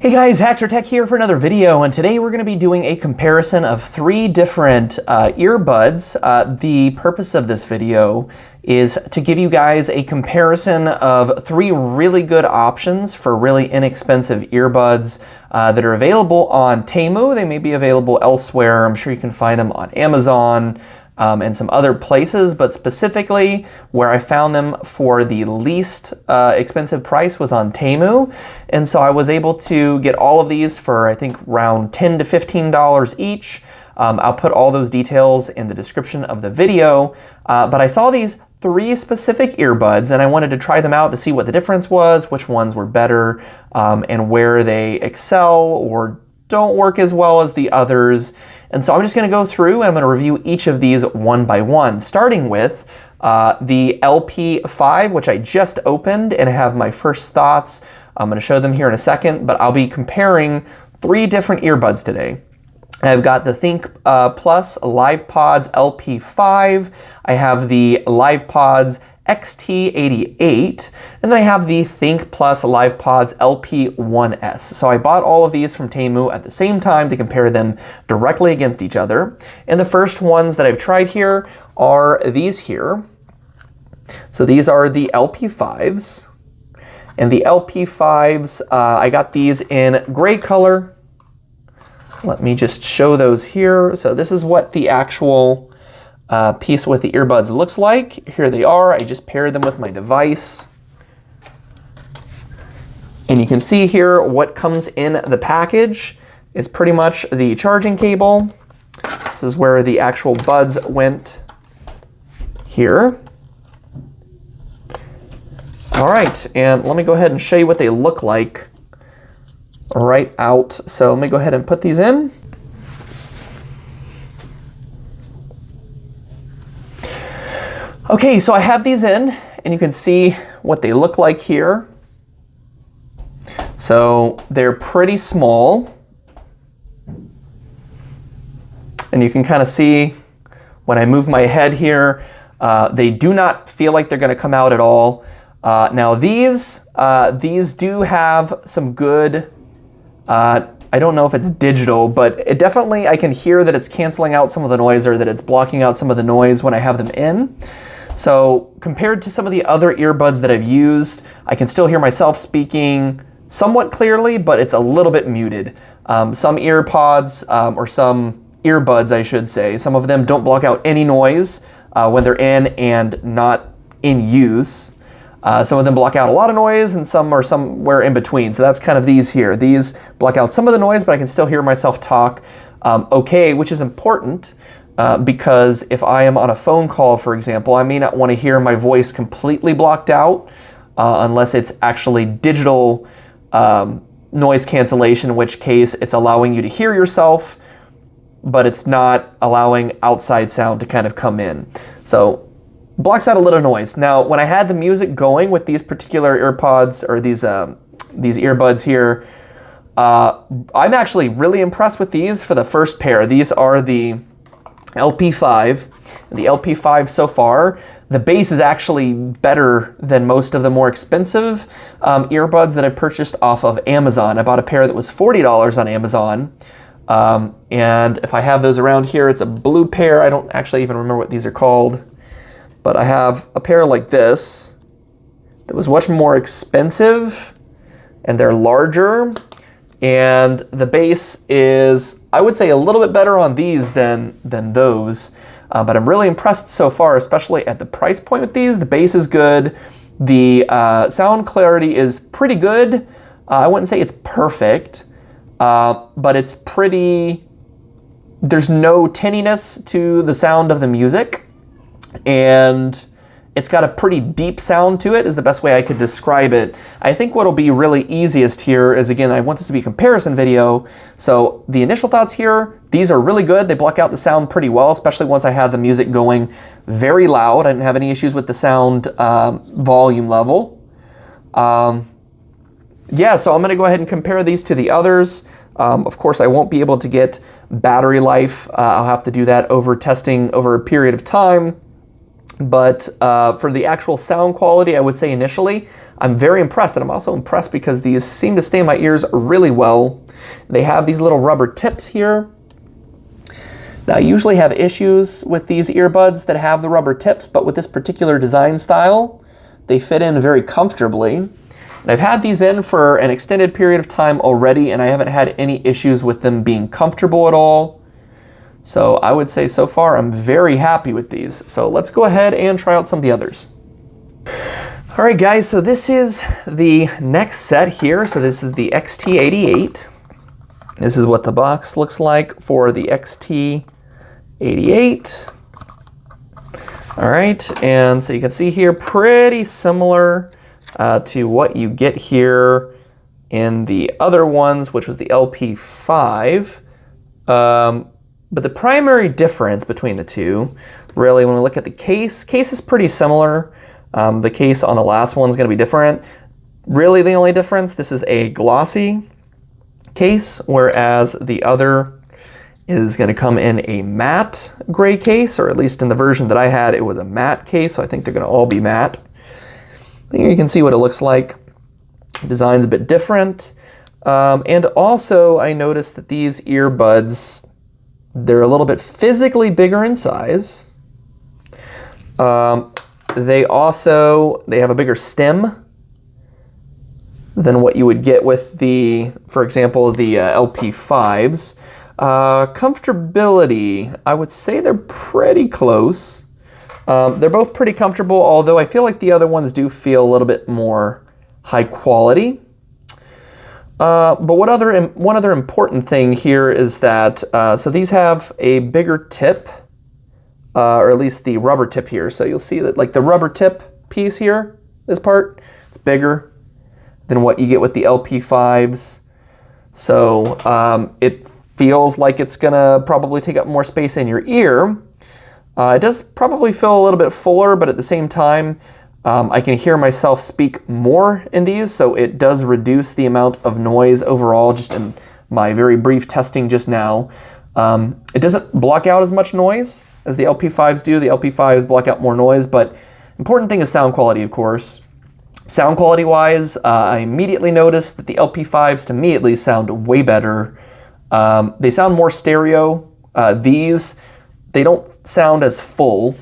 Hey guys, Hacker Tech here for another video, and today we're going to be doing a comparison of three different earbuds. The purpose of this video is to give you guys a comparison of three really good options for really inexpensive earbuds that are available on Temu. They may be available elsewhere. I'm sure you can find them on Amazon and some other places, but specifically where I found them for the least expensive price was on Temu. And so I was able to get all of these for I think around $10 to $15 each. I'll put all those details in the description of the video, but I saw these three specific earbuds and I wanted to try them out to see what the difference was, which ones were better, and where they excel or don't work as well as the others. And so I'm just going to go through and I'm going to review each of these one by one, starting with the LP5, which I just opened and I have my first thoughts. I'm going to show them here in a second, but I'll be comparing three different earbuds today. I've got the Think Plus LivePods LP5, I have the LivePods XT88, and then I have the Think Plus LivePods LP1S. So I bought all of these from Temu at the same time to compare them directly against each other. And the first ones that I've tried here are these here. So these are the LP5s. And the LP5s, I got these in gray color. Let me just show those here. So this is what the actual piece with the earbuds looks like. Here they are. I just paired them with my device. And you can see here what comes in the package is pretty much the charging cable. This is where the actual buds went here. All right, and let me go ahead and show you what they look like right out. So let me go ahead and put these in. Okay, so I have these in, and you can see what they look like here. So they're pretty small. And you can kind of see when I move my head here, they do not feel like they're going to come out at all. Now these do have some good, I don't know if it's digital, but it definitely, I can hear that it's canceling out some of the noise or that it's blocking out some of the noise when I have them in. So compared to some of the other earbuds that I've used, I can still hear myself speaking somewhat clearly, but it's a little bit muted. Some earpods, or some earbuds I should say, some of them don't block out any noise when they're in and not in use. Some of them block out a lot of noise and some are somewhere in between. So that's kind of these here. These block out some of the noise, but I can still hear myself talk okay, which is important. Because if I am on a phone call, for example, I may not want to hear my voice completely blocked out unless it's actually digital noise cancellation, in which case it's allowing you to hear yourself, but it's not allowing outside sound to kind of come in. So blocks out a little noise. Now, when I had the music going with these particular earpods or these earbuds here, I'm actually really impressed with these for the first pair. These are the LP5. The LP5 so far, the bass is actually better than most of the more expensive earbuds that I purchased off of Amazon. I bought a pair that was $40 on Amazon. And if I have those around here, it's a blue pair. I don't actually even remember what these are called. But I have a pair like this that was much more expensive and they're larger. And the bass is, I would say, a little bit better on these than those. But I'm really impressed so far, especially at the price point with these. The bass is good. The sound clarity is pretty good. I wouldn't say it's perfect, but it's pretty, there's no tinniness to the sound of the music. And it's got a pretty deep sound to it is the best way I could describe it. I think what'll be really easiest here is, again, I want this to be a comparison video. So the initial thoughts here, these are really good. They block out the sound pretty well, especially once I had the music going very loud. I didn't have any issues with the sound volume level. Yeah, so I'm gonna go ahead and compare these to the others. Of course, I won't be able to get battery life. I'll have to do that over testing over a period of time. But for the actual sound quality, I would say initially, I'm very impressed, and I'm also impressed because these seem to stay in my ears really well. They have these little rubber tips here. Now, I usually have issues with these earbuds that have the rubber tips, but with this particular design style, they fit in very comfortably. And I've had these in for an extended period of time already, and I haven't had any issues with them being comfortable at all. So I would say so far I'm very happy with these. So let's go ahead and try out some of the others. All right, guys, so this is the next set here. So this is the XT88. This is what the box looks like for the XT88. All right, and so you can see here, pretty similar to what you get here in the other ones, which was the LP5. But the primary difference between the two, really, when we look at the case is pretty similar. The case on the last one is going to be different. Really, the only difference, this is a glossy case, whereas the other is going to come in a matte gray case, or at least in the version that I had, it was a matte case, so I think they're going to all be matte. Here you can see what it looks like. Design's a bit different. And also, I noticed that these earbuds, they're a little bit physically bigger in size. They have a bigger stem than what you would get with the, for example, the LP5s. Comfortability, I would say they're pretty close. They're both pretty comfortable, although I feel like the other ones do feel a little bit more high quality. But one other important thing here is that, so these have a bigger tip, or at least the rubber tip here. So you'll see that like the rubber tip piece here, this part, it's bigger than what you get with the LP5s. So it feels like it's gonna probably take up more space in your ear. It does probably feel a little bit fuller, but at the same time, I can hear myself speak more in these, so it does reduce the amount of noise overall, just in my very brief testing just now. It doesn't block out as much noise as the LP5s do. The LP5s block out more noise, but important thing is sound quality, of course. Sound quality wise, I immediately noticed that the LP5s, to me at least, sound way better. They sound more stereo. They don't sound as full.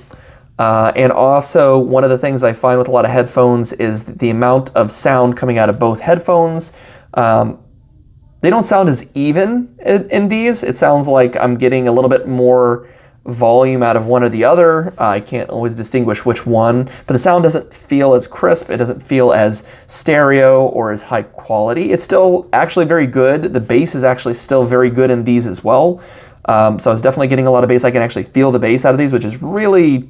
And also, one of the things I find with a lot of headphones is the amount of sound coming out of both headphones. They don't sound as even in these. It sounds like I'm getting a little bit more volume out of one or the other. I can't always distinguish which one, but the sound doesn't feel as crisp. It doesn't feel as stereo or as high quality. It's still actually very good. The bass is actually still very good in these as well. So I was definitely getting a lot of bass. I can actually feel the bass out of these, which is really,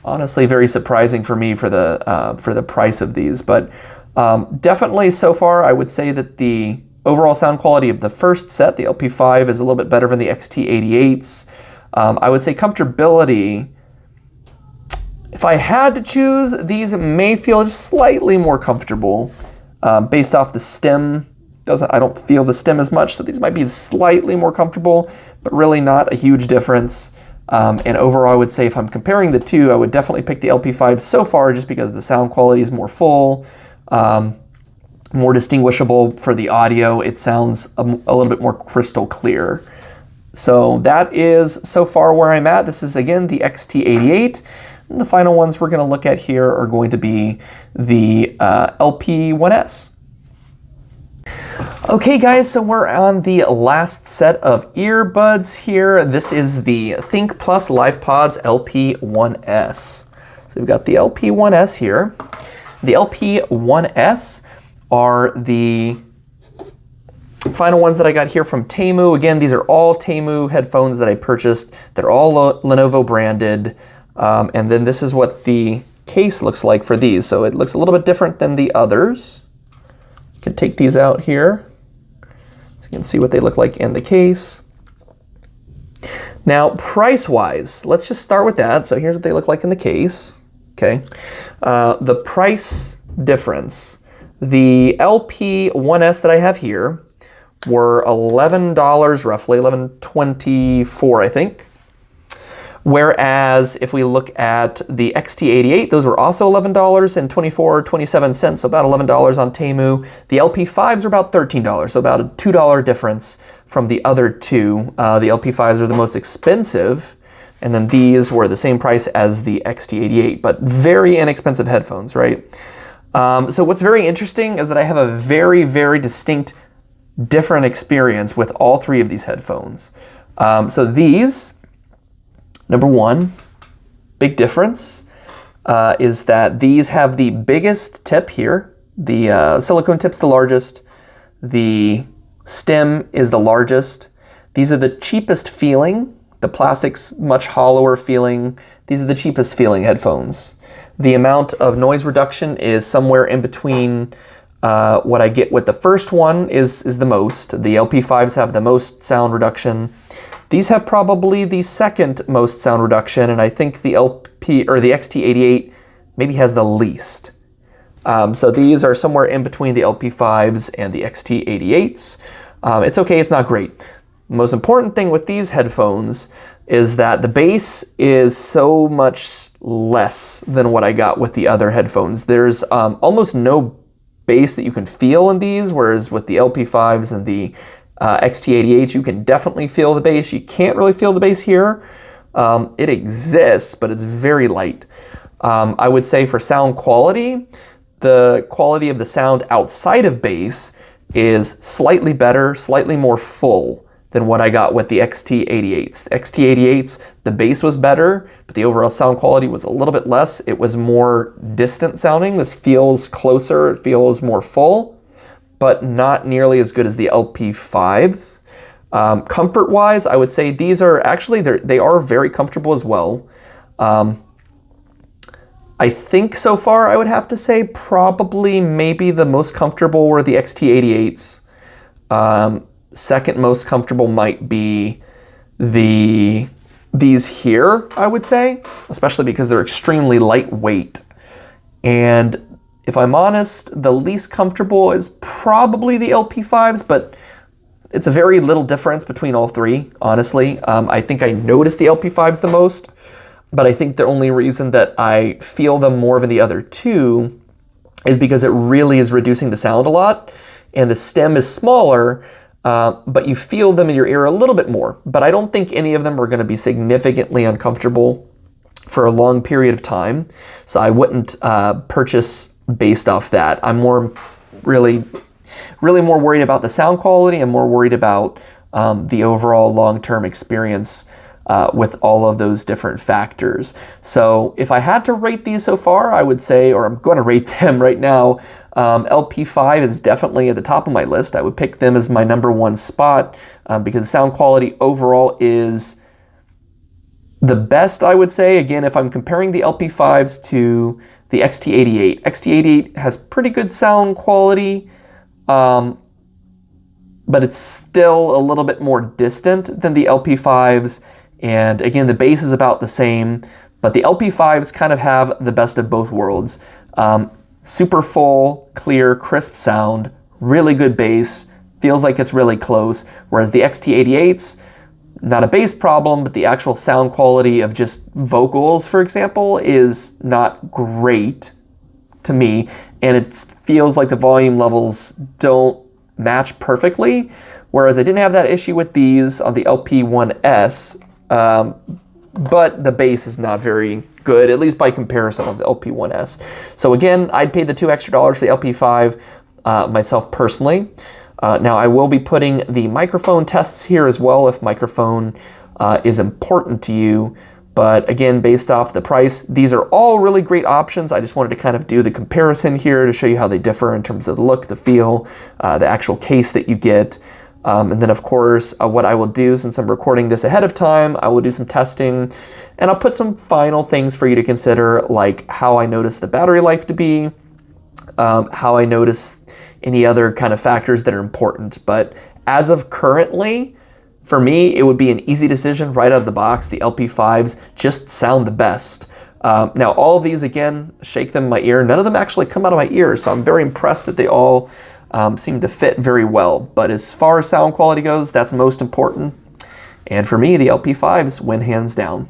honestly, very surprising for me for the price of these. But definitely so far, I would say that the overall sound quality of the first set, the LP5, is a little bit better than the XT88s. I would say comfortability, if I had to choose, these may feel just slightly more comfortable based off the stem. I don't feel the stem as much, so these might be slightly more comfortable, but really not a huge difference. And overall, I would say if I'm comparing the two, I would definitely pick the LP5 so far, just because the sound quality is more full, more distinguishable for the audio. It sounds a little bit more crystal clear. So that is so far where I'm at. This is, again, the XT88. And the final ones we're going to look at here are going to be the LP1S. Okay, guys, so we're on the last set of earbuds here. This is the Think Plus LivePods LP1S. So we've got the LP1S here. The LP1S are the final ones that I got here from Temu. Again, these are all Temu headphones that I purchased. They're all Lenovo branded. And then this is what the case looks like for these. So it looks a little bit different than the others. You can take these out here so you can see what they look like in the case. Now, price-wise, let's just start with that. So here's what they look like in the case. Okay, the price difference. The LP1S that I have here were $11 roughly, $11.24 I think. Whereas if we look at the XT88, those were also $11.27, so about $11 on Temu. The LP5s are about $13, so about a $2 difference from the other two. The LP5s are the most expensive, and then these were the same price as the XT88, but very inexpensive headphones, right? So what's very interesting is that I have a very, very distinct, different experience with all three of these headphones. So these, number one, big difference is that these have the biggest tip here. The silicone tip's the largest. The stem is the largest. These are the cheapest feeling. The plastic's much hollower feeling. These are the cheapest feeling headphones. The amount of noise reduction is somewhere in between. What I get with the first one is the most. The LP5s have the most sound reduction. These have probably the second most sound reduction, and I think the XT88 maybe has the least. So these are somewhere in between the LP5s and the XT88s. It's okay, it's not great. The most important thing with these headphones is that the bass is so much less than what I got with the other headphones. There's almost no bass that you can feel in these, whereas with the LP5s and the XT88, you can definitely feel the bass. You can't really feel the bass here. It exists, but it's very light. I would say for sound quality, the quality of the sound outside of bass is slightly better, slightly more full than what I got with the XT88s. The XT88s, the bass was better, but the overall sound quality was a little bit less. It was more distant sounding. This feels closer, it feels more full, but not nearly as good as the LP5s. Comfort-wise, I would say these are actually, they are very comfortable as well. I think so far I would have to say probably maybe the most comfortable were the XT88s. Second most comfortable might be these here, I would say, especially because they're extremely lightweight. And if I'm honest, the least comfortable is probably the LP5s, but it's a very little difference between all three, honestly. I think I noticed the LP5s the most, but I think the only reason that I feel them more than the other two is because it really is reducing the sound a lot, and the stem is smaller, but you feel them in your ear a little bit more. But I don't think any of them are going to be significantly uncomfortable for a long period of time. So I wouldn't purchase based off that. I'm really more worried about the sound quality. I'm more worried about the overall long-term experience with all of those different factors. So if I had to rate these so far, I would say, or I'm going to rate them right now, LP5 is definitely at the top of my list. I would pick them as my #1 spot because the sound quality overall is the best, I would say. Again, if I'm comparing the LP5s to the XT88, XT88 has pretty good sound quality, but it's still a little bit more distant than the LP5s. And again, the bass is about the same, but the LP5s kind of have the best of both worlds. Super full, clear, crisp sound, really good bass, feels like it's really close, whereas the XT88s, not a bass problem, but the actual sound quality of just vocals, for example, is not great to me, and it feels like the volume levels don't match perfectly, whereas I didn't have that issue with these on the LP1S, but the bass is not very good, at least by comparison on the LP1S. So again, I'd pay the $2 extra for the LP5 myself personally. Now I will be putting the microphone tests here as well if microphone is important to you. But again, based off the price, these are all really great options. I just wanted to kind of do the comparison here to show you how they differ in terms of the look, the feel, the actual case that you get. And then of course, what I will do, since I'm recording this ahead of time, I will do some testing and I'll put some final things for you to consider, like how I notice the battery life to be, how I notice any other kind of factors that are important. But as of currently, for me, it would be an easy decision right out of the box. The LP5s just sound the best. Now all of these, again, shake them in my ear. None of them actually come out of my ear, so I'm very impressed that they all seem to fit very well. But as far as sound quality goes, that's most important. And for me, the LP5s win hands down.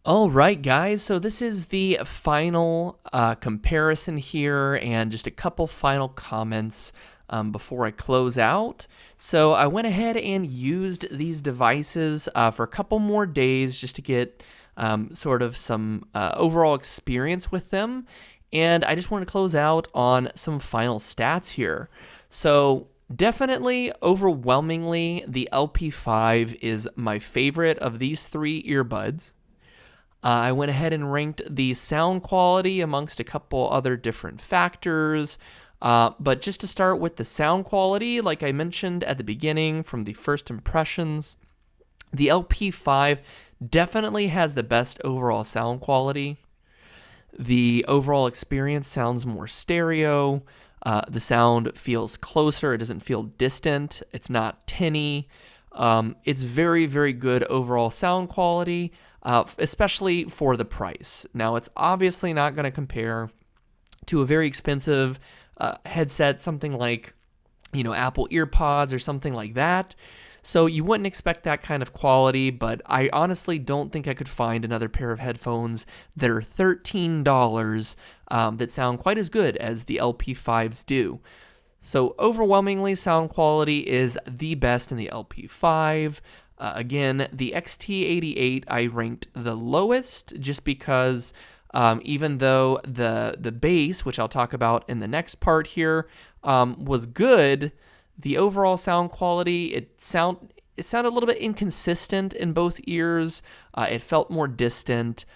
All right, guys, so this is the final comparison here and just a couple final comments before I close out. So I went ahead and used these devices for a couple more days just to get sort of some overall experience with them. And I just want to close out on some final stats here. So definitely, overwhelmingly, the LP5 is my favorite of these three earbuds. I went ahead and ranked the sound quality amongst a couple other different factors. But just to start with the sound quality, like I mentioned at the beginning from the first impressions, the LP5 definitely has the best overall sound quality. The overall experience sounds more stereo. The sound feels closer. It doesn't feel distant. It's not tinny. It's very, very good overall sound quality, especially for the price. Now, it's obviously not going to compare to a very expensive headset, something like, Apple EarPods or something like that. So you wouldn't expect that kind of quality, but I honestly don't think I could find another pair of headphones that are $13 that sound quite as good as the LP5s do. So overwhelmingly, sound quality is the best in the LP5. Again, the XT88 I ranked the lowest just because even though the bass, which I'll talk about in the next part here, was good, the overall sound quality, it sounded a little bit inconsistent in both ears. It felt more distant.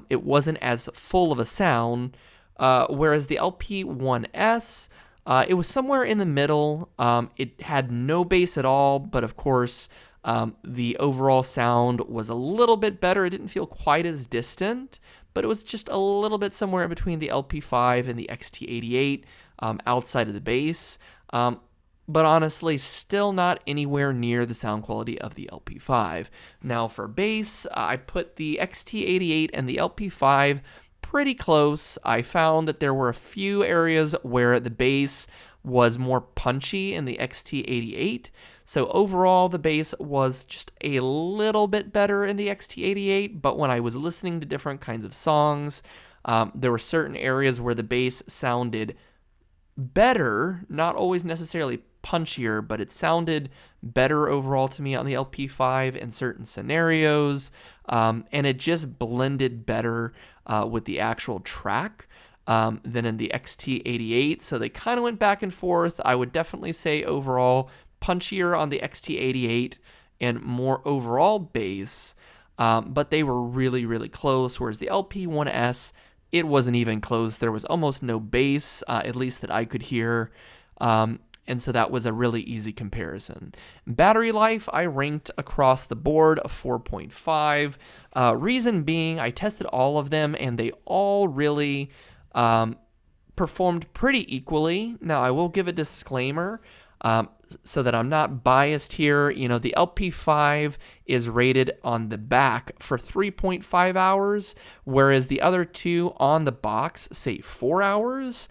It wasn't as full of a sound, whereas the LP1S, it was somewhere in the middle. It had no bass at all, but of course, the overall sound was a little bit better. It didn't feel quite as distant, but it was just a little bit somewhere between the LP5 and the XT88 outside of the bass. But honestly, still not anywhere near the sound quality of the LP5. Now for bass, I put the XT88 and the LP5 pretty close. I found that there were a few areas where the bass was more punchy in the XT88. So overall, the bass was just a little bit better in the XT88, but when I was listening to different kinds of songs, there were certain areas where the bass sounded better, not always necessarily punchier, but it sounded better overall to me on the LP5 in certain scenarios, and it just blended better with the actual track than in the XT88. So they kind of went back and forth. I would definitely say overall punchier on the XT88 and more overall bass, but they were really, really close, whereas the LP1S, it wasn't even close. There was almost no bass, at least that I could hear. And so that was a really easy comparison. Battery life, I ranked across the board a 4.5. Reason being, I tested all of them and they all really performed pretty equally. Now, I will give a disclaimer so that I'm not biased here. The LP5 is rated on the back for 3.5 hours, whereas the other two on the box say 4 hours.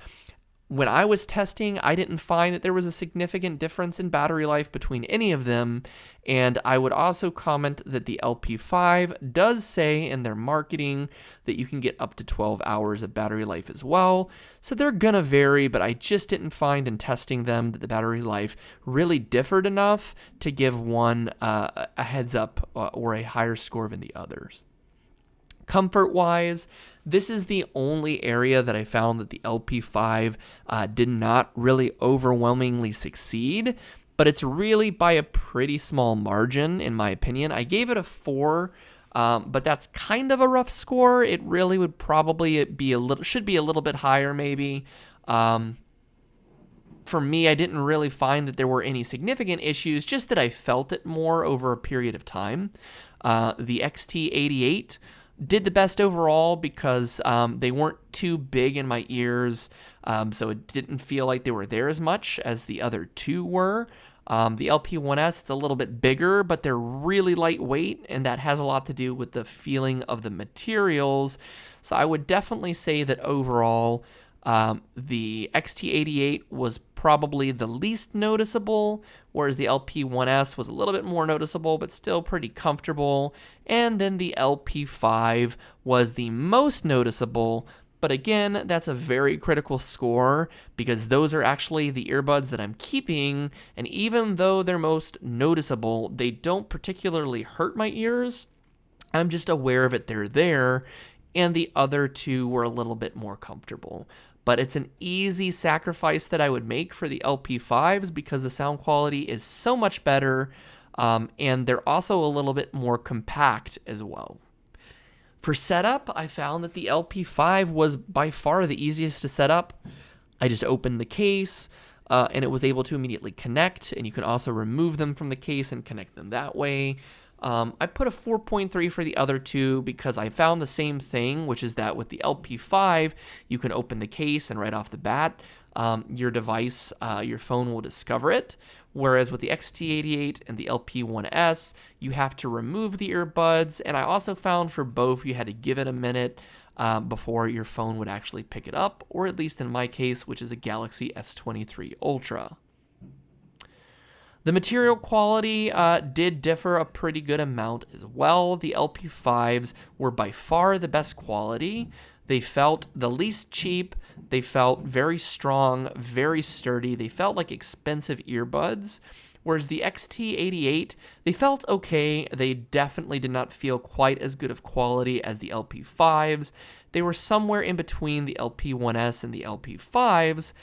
When I was testing, I didn't find that there was a significant difference in battery life between any of them, and I would also comment that the LP5 does say in their marketing that you can get up to 12 hours of battery life as well, so they're gonna vary, but I just didn't find in testing them that the battery life really differed enough to give one a heads up or a higher score than the others. Comfort-wise, this is the only area that I found that the LP5 did not really overwhelmingly succeed, but it's really by a pretty small margin, in my opinion. I gave it a 4, but that's kind of a rough score. It really would probably should be a little bit higher, maybe. For me, I didn't really find that there were any significant issues, just that I felt it more over a period of time. The XT88 did the best overall because they weren't too big in my ears, so it didn't feel like they were there as much as the other two were. The LP1S, it's a little bit bigger, but they're really lightweight, and that has a lot to do with the feeling of the materials. So I would definitely say that overall, The XT88 was probably the least noticeable, whereas the LP1S was a little bit more noticeable, but still pretty comfortable. And then the LP5 was the most noticeable, but again, that's a very critical score because those are actually the earbuds that I'm keeping, and even though they're most noticeable, they don't particularly hurt my ears. I'm just aware of it, they're there, and the other two were a little bit more comfortable. But it's an easy sacrifice that I would make for the LP5s because the sound quality is so much better, and they're also a little bit more compact as well. For setup, I found that the LP5 was by far the easiest to set up. I just opened the case, and it was able to immediately connect, and you can also remove them from the case and connect them that way. I put a 4.3 for the other two because I found the same thing, which is that with the LP5, you can open the case and right off the bat, your device, your phone will discover it. Whereas with the XT88 and the LP1S, you have to remove the earbuds. And I also found for both, you had to give it a minute before your phone would actually pick it up, or at least in my case, which is a Galaxy S23 Ultra. The material quality did differ a pretty good amount as well. The LP5s were by far the best quality. They felt the least cheap. They felt very strong, very sturdy. They felt like expensive earbuds. Whereas the XT88, they felt okay. They definitely did not feel quite as good of quality as the LP5s. They were somewhere in between the LP1S and the LP5s.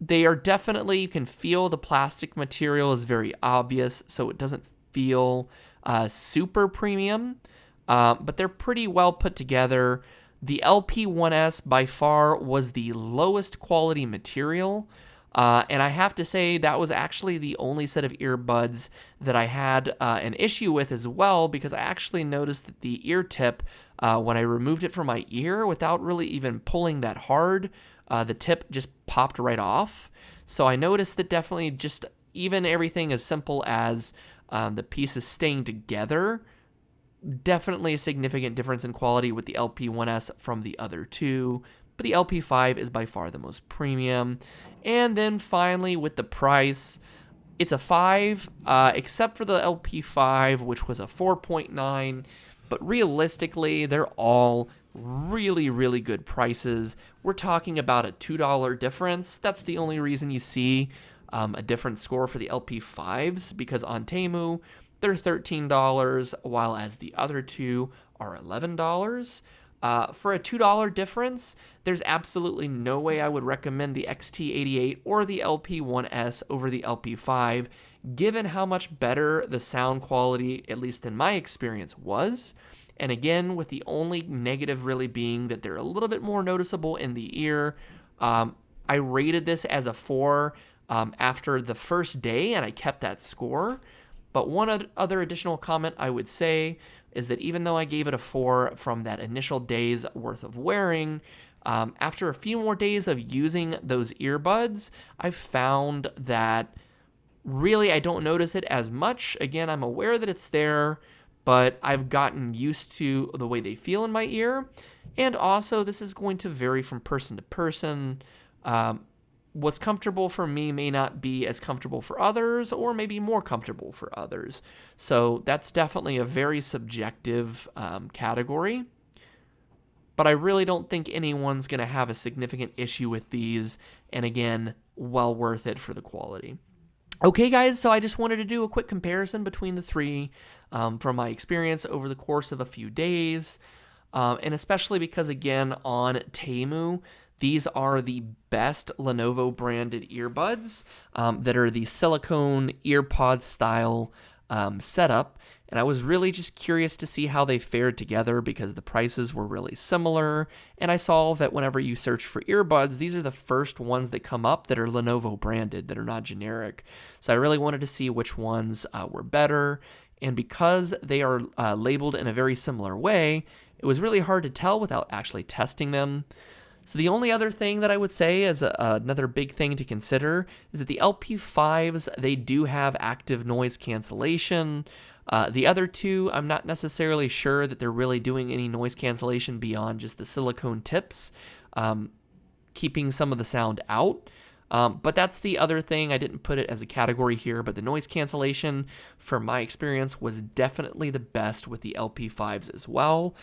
They are definitely, you can feel the plastic material is very obvious, so it doesn't feel super premium, but they're pretty well put together. The LP1S by far was the lowest quality material, and I have to say that was actually the only set of earbuds that I had an issue with as well, because I actually noticed that the ear tip, when I removed it from my ear without really even pulling that hard, the tip just popped right off. So I noticed that definitely just even everything as simple as the pieces staying together, definitely a significant difference in quality with the LP1S from the other two. But the LP5 is by far the most premium. And then finally with the price, it's a 5, except for the LP5, which was a 4.9. But realistically, they're all really, really good prices. We're talking about a $2 difference. That's the only reason you see a different score for the LP5s, because on Temu, they're $13, while as the other two are $11. For a $2 difference, there's absolutely no way I would recommend the XT88 or the LP1S over the LP5, given how much better the sound quality, at least in my experience, was. And again, with the only negative really being that they're a little bit more noticeable in the ear. I rated this as a 4 after the first day, and I kept that score. But one other additional comment I would say is that even though I gave it a 4 from that initial day's worth of wearing, after a few more days of using those earbuds, I've found that really I don't notice it as much. Again, I'm aware that it's there, but I've gotten used to the way they feel in my ear. And also, this is going to vary from person to person. What's comfortable for me may not be as comfortable for others, or maybe more comfortable for others. So that's definitely a very subjective category. But I really don't think anyone's going to have a significant issue with these. And again, well worth it for the quality. Okay, guys, so I just wanted to do a quick comparison between the three from my experience over the course of a few days. And especially because, again, on Temu, these are the best Lenovo branded earbuds that are the silicone earpod style setup. And I was really just curious to see how they fared together because the prices were really similar. And I saw that whenever you search for earbuds, these are the first ones that come up that are Lenovo branded, that are not generic. So I really wanted to see which ones were better. And because they are labeled in a very similar way, it was really hard to tell without actually testing them. So the only other thing that I would say as another big thing to consider is that the LP5s, they do have active noise cancellation. The other two, I'm not necessarily sure that they're really doing any noise cancellation beyond just the silicone tips. keeping some of the sound out. But that's the other thing. I didn't put it as a category here, but the noise cancellation, from my experience, was definitely the best with the LP5s as well.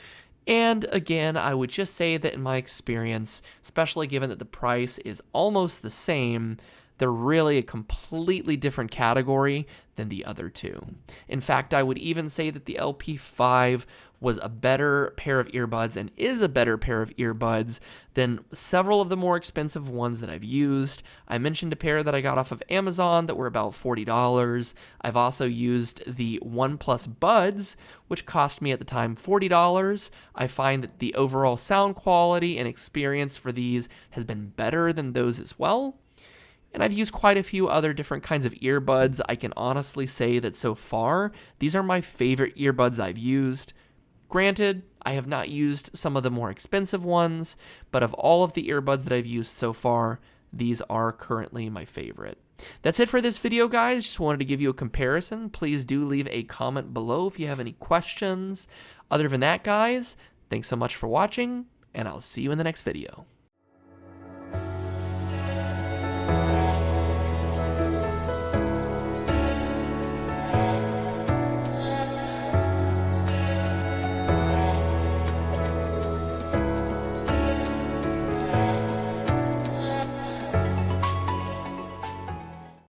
And again, I would just say that in my experience, especially given that the price is almost the same, they're really a completely different category than the other two. In fact, I would even say that the LP5 was a better pair of earbuds and is a better pair of earbuds than several of the more expensive ones that I've used. I mentioned a pair that I got off of Amazon that were about $40. I've also used the OnePlus Buds, which cost me at the time $40. I find that the overall sound quality and experience for these has been better than those as well. And I've used quite a few other different kinds of earbuds. I can honestly say that so far, these are my favorite earbuds I've used. Granted, I have not used some of the more expensive ones, but of all of the earbuds that I've used so far, these are currently my favorite. That's it for this video, guys. Just wanted to give you a comparison. Please do leave a comment below if you have any questions. Other than that, guys, thanks so much for watching, and I'll see you in the next video.